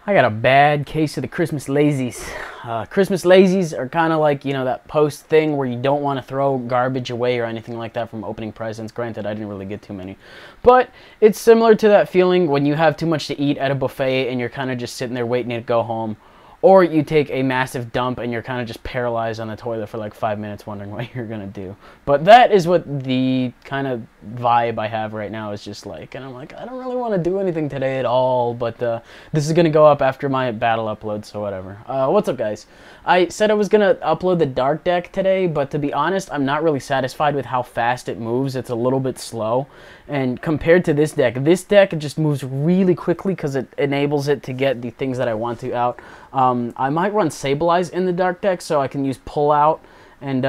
I got a bad case of the Christmas lazies. Christmas lazies are kind of like, you know, that post thing where you don't want to throw garbage away or anything like that from opening presents. Granted, I didn't really get too many. But it's similar to that feeling when you have too much to eat at a buffet and you're kind of just sitting there waiting to go home. Or you take a massive dump and you're kind of just paralyzed on the toilet for like 5 minutes wondering what you're going to do. But that is what the kind of vibe I have right now is just like. And I'm like, I don't really want to do anything today at all. But this is going to go up after my battle upload, so whatever. What's up, guys? I said I was going to upload the Dark deck today, but to be honest, I'm not really satisfied with how fast it moves. It's a little bit slow. And compared to this deck just moves really quickly because it enables it to get the things that I want to out. I might run Sableye in the Dark deck so I can use Pull Out and,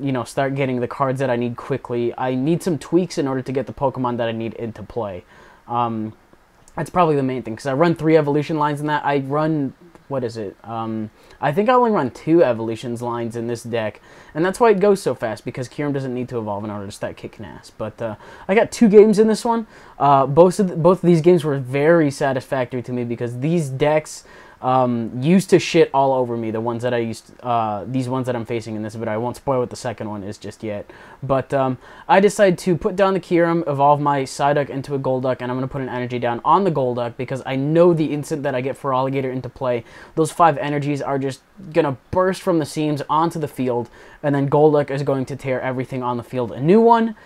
you know, start getting the cards that I need quickly. I need some tweaks in order to get the Pokemon that I need into play. That's probably the main thing because I run 3 evolution lines in that. I run, what is it? I think I only run 2 evolutions lines in this deck, and that's why it goes so fast because Kyurem doesn't need to evolve in order to start kicking ass. But I got 2 games in this one. Both of these games were very satisfactory to me because these decks used to shit all over me. The ones that I used, these ones that I'm facing in this, but I won't spoil what the second one is just yet. But I decided to put down the Kyurem, evolve my Psyduck into a Golduck, and I'm going to put an energy down on the Golduck because I know the instant that I get Feraligatr into play, those 5 energies are just going to burst from the seams onto the field, and then Golduck is going to tear everything on the field a new one.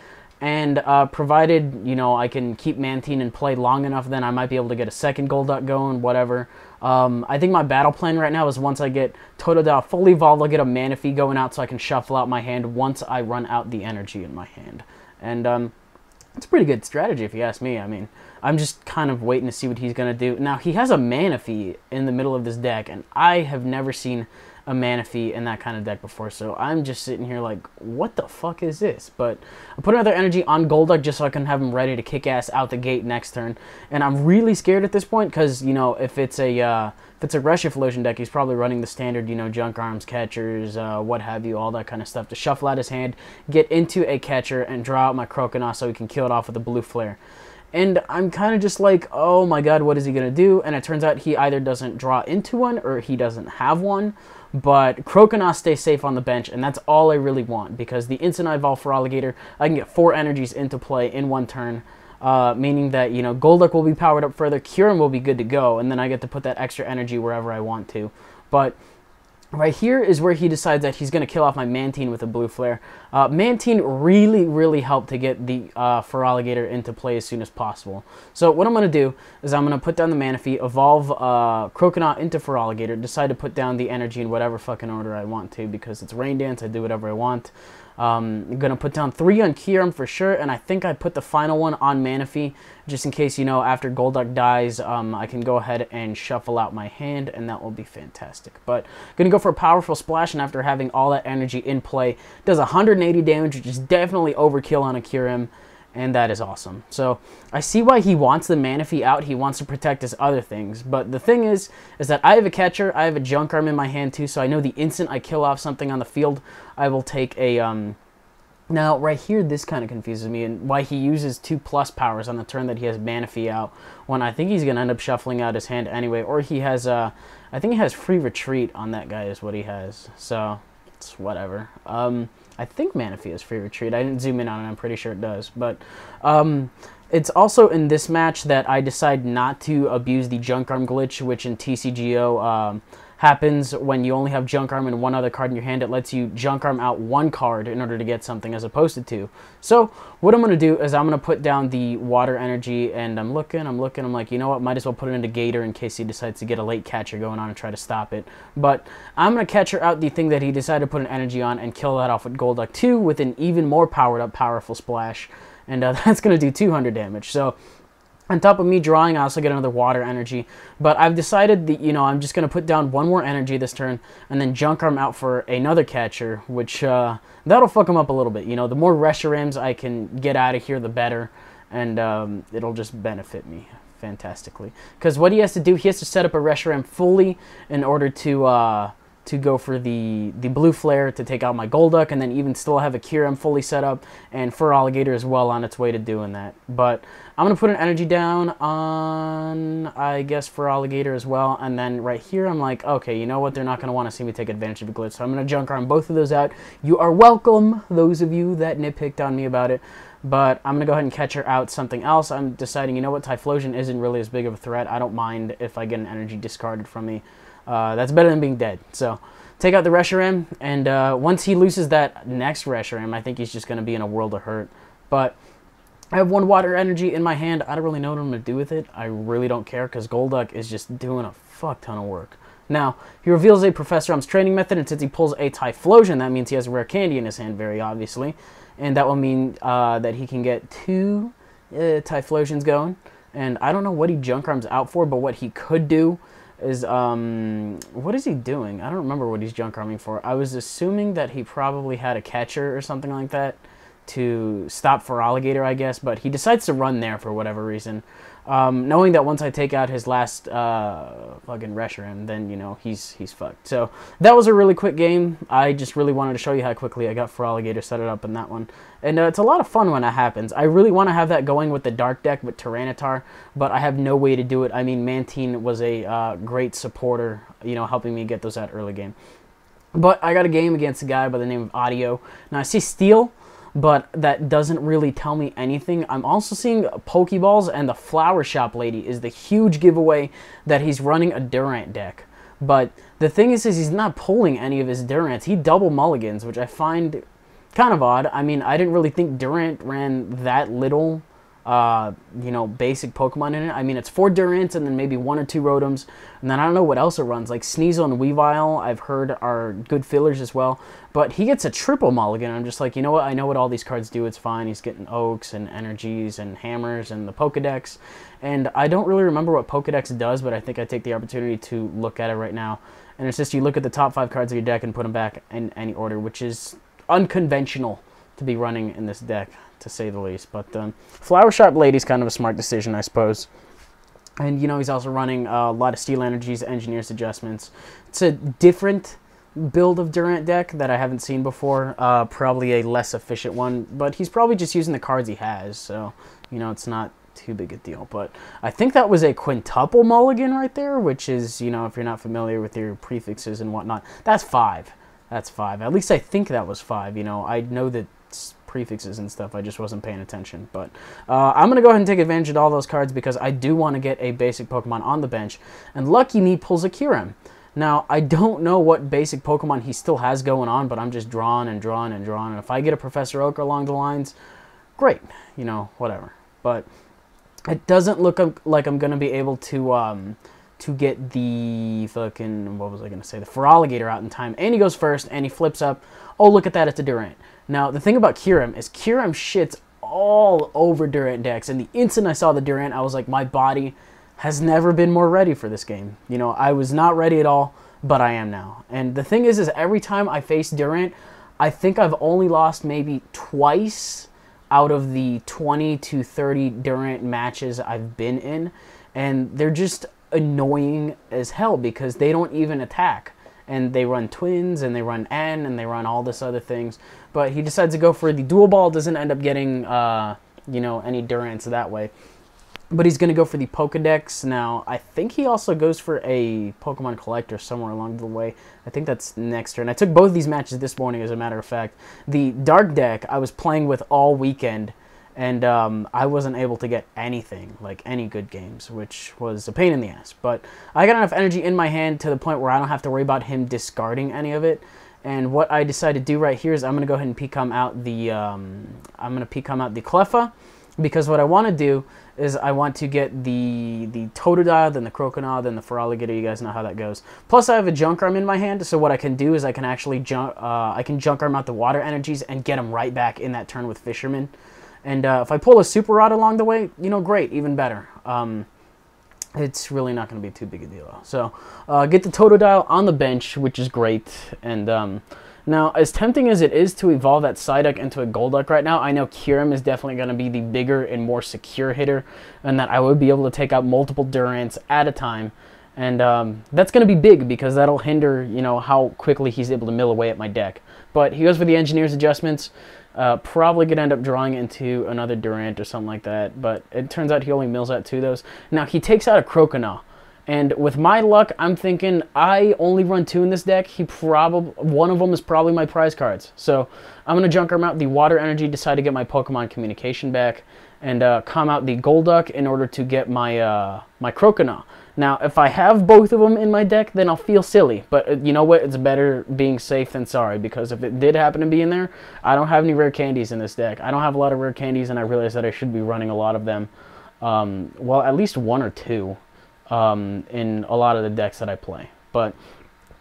And provided, you know, I can keep Mantine in play long enough, then I might be able to get a second Golduck going, whatever. I think my battle plan right now is once I get Totodile fully evolved, I'll get a Manaphy going out so I can shuffle out my hand once I run out the energy in my hand. And it's a pretty good strategy if you ask me. I mean, I'm just kind of waiting to see what he's going to do. Now, he has a Manaphy in the middle of this deck, and I have never seen a Manaphy in that kind of deck before, so I'm just sitting here like, what the fuck is this? But I put another energy on Golduck just so I can have him ready to kick ass out the gate next turn, and I'm really scared at this point because, you know, if it's a Rush Explosion deck, he's probably running the standard, you know, Junk Arms, Catchers, what have you, all that kind of stuff to shuffle out his hand, get into a Catcher, and draw out my Croconaw so he can kill it off with a Blue Flare. And I'm kind of just like, oh my god, what is he going to do? And it turns out he either doesn't draw into one or he doesn't have one. But Croconaw stays safe on the bench, and that's all I really want. Because the instant I evolve Feraligatr, I can get 4 energies into play in one turn. Meaning that, you know, Golduck will be powered up further, Kyurem will be good to go, and then I get to put that extra energy wherever I want to. But right here is where he decides that he's going to kill off my Mantine with a Blue Flare. Mantine really helped to get the Feraligatr into play as soon as possible. So what I'm going to do is I'm going to put down the Manaphy, evolve Croconaw into Feraligatr, decide to put down the energy in whatever fucking order I want to because it's Rain Dance, I do whatever I want. I'm going to put down 3 on Kyurem for sure, and I think I put the final one on Manaphy, just in case, you know, after Golduck dies, I can go ahead and shuffle out my hand, and that will be fantastic. But I'm going to go for a powerful splash, and after having all that energy in play, does 180 damage, which is definitely overkill on a Kyurem, and that is awesome. So I see why he wants the Manaphy out. He wants to protect his other things. But the thing is that I have a Catcher, I have a Junk Arm in my hand too, so I know the instant I kill off something on the field, I will take a... Now, right here, this kind of confuses me, and why he uses 2+ powers on the turn that he has Manaphy out, when I think he's going to end up shuffling out his hand anyway, or he has, I think he has Free Retreat on that guy is what he has, so it's whatever. I think Manaphy has Free Retreat. I didn't zoom in on it, I'm pretty sure it does, but it's also in this match that I decide not to abuse the Junk Arm glitch, which in TCGO happens when you only have Junk Arm and one other card in your hand. It lets you Junk Arm out 1 card in order to get something as opposed to 2. So what I'm going to do is I'm going to put down the Water Energy, and I'm looking, I'm like, you know what, might as well put it into Gator in case he decides to get a late Catcher going on and try to stop it. But I'm going to Catcher out the thing that he decided to put an energy on and kill that off with Golduck 2 with an even more powered up powerful splash, and that's going to do 200 damage. So on top of me drawing, I also get another Water Energy. But I've decided that, you know, I'm just going to put down 1 more energy this turn and then Junk Arm out for another Catcher, which that'll fuck him up a little bit. You know, the more Reshurams I can get out of here, the better. And it'll just benefit me fantastically. Because what he has to do, he has to set up a Reshiram fully in order to to go for the blue flare to take out my Golduck, and then even still have a Kyurem fully set up, and Fur Alligator as well on its way to doing that. But I'm going to put an energy down on, I guess, Fur Alligator as well, and then right here I'm like, okay, you know what, they're not going to want to see me take advantage of a glitch, so I'm going to junk arm both of those out. You are welcome, those of you that nitpicked on me about it. But I'm going to go ahead and catch her out something else. I'm deciding, you know what, Typhlosion isn't really as big of a threat. I don't mind if I get an energy discarded from me. That's better than being dead. So take out the Reshiram, and once he loses that next Reshiram, I think he's just going to be in a world of hurt. But I have one water energy in my hand. I don't really know what I'm going to do with it. I really don't care because Golduck is just doing a fuck ton of work. Now, he reveals a Professor Ump's training method, and since he pulls a Typhlosion, that means he has a rare candy in his hand, very obviously. And that will mean that he can get 2 Typhlosions going. And I don't know what he junk arms out for, but what he could do is, what is he doing? I don't remember what he's junk arming for. I was assuming that he probably had a catcher or something like that to stop for Alligator, I guess. But he decides to run there for whatever reason. Knowing that once I take out his last fucking Reshiram, then, you know, he's fucked. So that was a really quick game. I just really wanted to show you how quickly I got for Alligator set it up in that one. And it's a lot of fun when that happens. I really want to have that going with the Dark deck with Tyranitar, but I have no way to do it. I mean, Mantine was a great supporter, you know, helping me get those out early game. But I got a game against a guy by the name of Audio. Now, I see Steel, but that doesn't really tell me anything. I'm also seeing Pokeballs, and the Flower Shop Lady is the huge giveaway that he's running a Durant deck. But the thing is he's not pulling any of his Durants. He double mulligans, which I find kind of odd. I mean, I didn't really think Durant ran that little, you know, basic Pokemon in it. I mean, it's 4 Durants and then maybe 1 or 2 Rotoms. And then I don't know what else it runs. Like Sneasel and Weavile, I've heard are good fillers as well. But he gets a triple mulligan. I'm just like, you know what? I know what all these cards do. It's fine. He's getting Oaks and Energies and Hammers and the Pokedex. And I don't really remember what Pokedex does, but I think I take the opportunity to look at it right now. And it's just you look at the top 5 cards of your deck and put them back in any order, which is unconventional to be running in this deck, to say the least. But Flower Shop Lady's kind of a smart decision, I suppose. And, you know, he's also running a lot of Steel Energies, Engineer's Adjustments. It's a different build of Durant deck that I haven't seen before. Probably a less efficient one, but he's probably just using the cards he has. So, you know, it's not too big a deal. But I think that was a quintuple mulligan right there, which is, you know, if you're not familiar with your prefixes and whatnot, that's 5. That's 5. At least I think that was 5. You know, I know that prefixes and stuff. I just wasn't paying attention. But I'm going to go ahead and take advantage of all those cards because I do want to get a basic Pokemon on the bench. And lucky me pulls a Kyurem. Now, I don't know what basic Pokemon he still has going on, but I'm just drawing and drawing and drawing. And if I get a Professor Oak along the lines, great. You know, whatever. But it doesn't look like I'm going to be able to get the fucking, what was I going to say, the Feraligatr out in time. And he goes first, and he flips up. Oh, look at that, it's a Durant. Now, the thing about Kyurem is Kyurem shits all over Durant decks. And the instant I saw the Durant, I was like, my body has never been more ready for this game. You know, I was not ready at all, but I am now. And the thing is every time I face Durant, I think I've only lost maybe twice out of the 20 to 30 Durant matches I've been in. And they're just annoying as hell because they don't even attack. And they run Twins, and they run N, and they run all this other things. But he decides to go for the Dual Ball, doesn't end up getting, you know, any Durants that way. But he's going to go for the Pokedex. Now, I think he also goes for a Pokemon Collector somewhere along the way. I think that's next turn. I took both these matches this morning, as a matter of fact. The Dark deck I was playing with all weekend, and I wasn't able to get anything, like any good games, which was a pain in the ass. But I got enough energy in my hand to the point where I don't have to worry about him discarding any of it. And what I decided to do right here is I'm going to go ahead and Pecom out the Cleffa, because what I want to do is I want to get the Totodile, then the Croconaw, then the Feraligatr. You guys know how that goes. Plus, I have a Junk Arm in my hand, so what I can do is I can actually Junk Arm out the Water Energies and get them right back in that turn with Fisherman. And if I pull a Super Rod along the way, you know, great, even better. It's really not going to be too big a deal. So get the Totodile on the bench, which is great. And now, as tempting as it is to evolve that Psyduck into a Golduck right now, I know Kyurem is definitely going to be the bigger and more secure hitter, and that I would be able to take out multiple Durants at a time. And that's going to be big because that'll hinder, you know, how quickly he's able to mill away at my deck. But he goes for the Engineer's Adjustments. Probably going to end up drawing into another Durant or something like that. But it turns out he only mills out 2 of those. Now, he takes out a Croconaw. And with my luck, I'm thinking I only run 2 in this deck. One of them is probably my prize cards. So I'm going to junk arm out the Water Energy, decide to get my Pokemon Communication back, and calm out the Golduck in order to get my my Croconaw. Now, if I have both of them in my deck, then I'll feel silly. But you know what? It's better being safe than sorry, because if it did happen to be in there, I don't have any rare candies in this deck. I don't have a lot of rare candies, and I realize that I should be running a lot of them. Well, at least 1 or 2 in a lot of the decks that I play. But,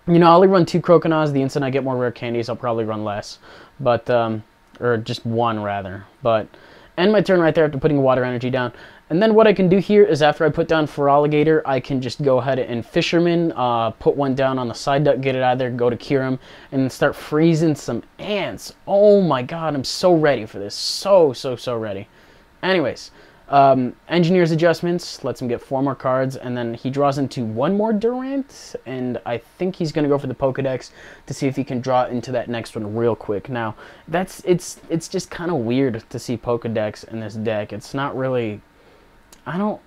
you know, I'll only run 2 Croconaws. The instant I get more rare candies, I'll probably run less. But, or just 1, rather. But, end my turn right there after putting Water Energy down. And then what I can do here is after I put down Feraligatr, I can just go ahead and Fisherman, put 1 down on the side duck, get it out of there, go to Kyurem, and start freezing some ants. Oh my god, I'm so ready for this. So ready. Anyways, Engineer's Adjustments lets him get 4 more cards, and then he draws into 1 more Durant, and I think he's going to go for the Pokedex to see if he can draw into that next one real quick. Now, it's just kind of weird to see Pokedex in this deck. It's not really... I don't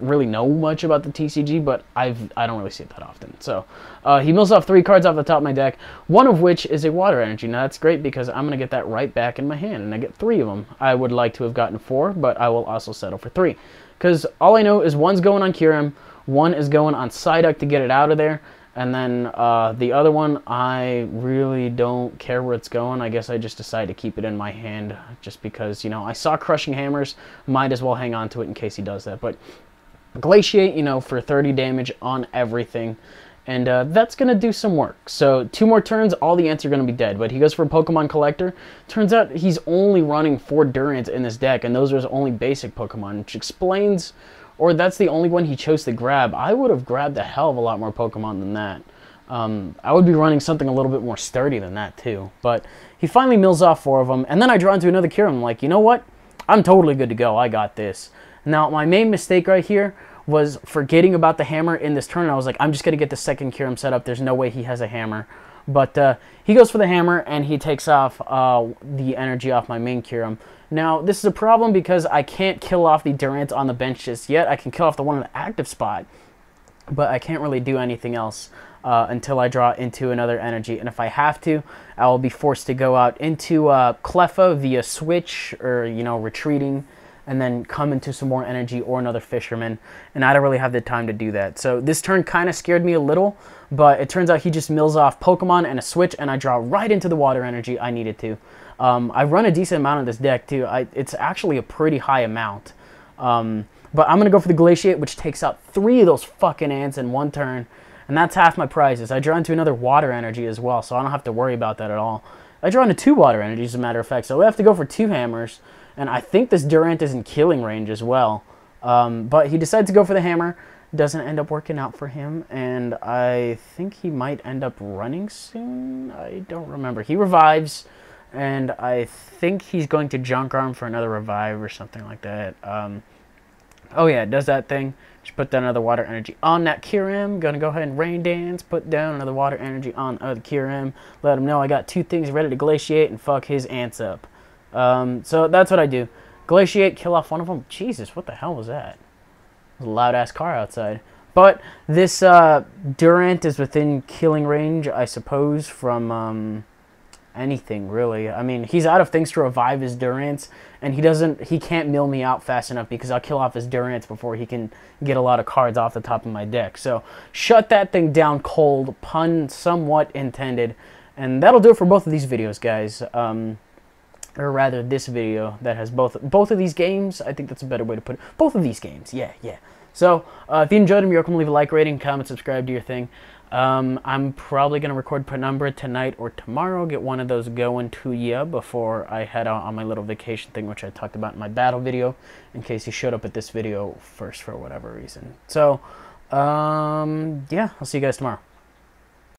really know much about the TCG, but I don't really see it that often. So he mills off 3 cards off the top of my deck, 1 of which is a Water Energy. Now that's great because I'm going to get that right back in my hand, and I get 3 of them. I would like to have gotten 4, but I will also settle for 3. Because all I know is 1's going on Kyurem, 1 is going on Psyduck to get it out of there, and then the other one, I really don't care where it's going. I guess I just decided to keep it in my hand just because, you know, I saw Crushing Hammers. Might as well hang on to it in case he does that. But Glaciate, you know, for 30 damage on everything. And that's going to do some work. So 2 more turns, all the ants are going to be dead. But he goes for a Pokemon Collector. Turns out he's only running 4 Durants in this deck, and those are his only basic Pokemon, which explains... Or that's the only one he chose to grab. I would have grabbed a hell of a lot more Pokemon than that. I would be running something a little bit more sturdy than that, too. But he finally mills off 4 of them. And then I draw into another Kyurem. I'm like, you know what? I'm totally good to go. I got this. Now, my main mistake right here was forgetting about the hammer in this turn. I was like, I'm just going to get the second Kyurem set up. There's no way he has a hammer. But he goes for the hammer, and he takes off the energy off my main Kyurem. Now, this is a problem because I can't kill off the Durant on the bench just yet. I can kill off the one in the active spot, but I can't really do anything else until I draw into another energy. And if I have to, I will be forced to go out into Cleffa via switch or, you know, retreating, and then come into some more energy or another Fisherman. And I don't really have the time to do that. So this turn kind of scared me a little, but it turns out he just mills off Pokemon and a switch, and I draw right into the Water Energy I needed to. I run a decent amount of this deck, too. It's actually a pretty high amount. But I'm going to go for the Glaciate, which takes out 3 of those fucking ants in 1 turn. And that's half my prizes. I draw into another Water Energy as well, so I don't have to worry about that at all. I draw into 2 Water Energies, as a matter of fact, so we have to go for 2 hammers. And I think this Durant is in killing range as well. But he decides to go for the hammer. Doesn't end up working out for him. And I think he might end up running soon. I don't remember. He revives. And I think he's going to Junk Arm for another revive or something like that. Oh yeah, it does that thing. Just put down another Water Energy on that Kyurem. Gonna go ahead and Rain Dance. Put down another Water Energy on the Kyurem. Let him know I got 2 things ready to Glaciate and fuck his ants up. So that's what I do. Glaciate, kill off 1 of them. Jesus, what the hell was that? It was a loud-ass car outside. But this Durant is within killing range, I suppose, from anything, really. I mean, he's out of things to revive his Durants, and he can't mill me out fast enough because I'll kill off his Durants before he can get a lot of cards off the top of my deck. So, shut that thing down cold, pun somewhat intended. And that'll do it for both of these videos, guys. Or rather, this video that has both of these games. I think that's a better way to put it. Both of these games, yeah. So, if you enjoyed them, you're welcome to leave a like, rating, comment, subscribe, do your thing. I'm probably going to record Penumbra tonight or tomorrow, get one of those going to you before I head out on my little vacation thing, which I talked about in my battle video, in case you showed up at this video first for whatever reason. So, yeah, I'll see you guys tomorrow.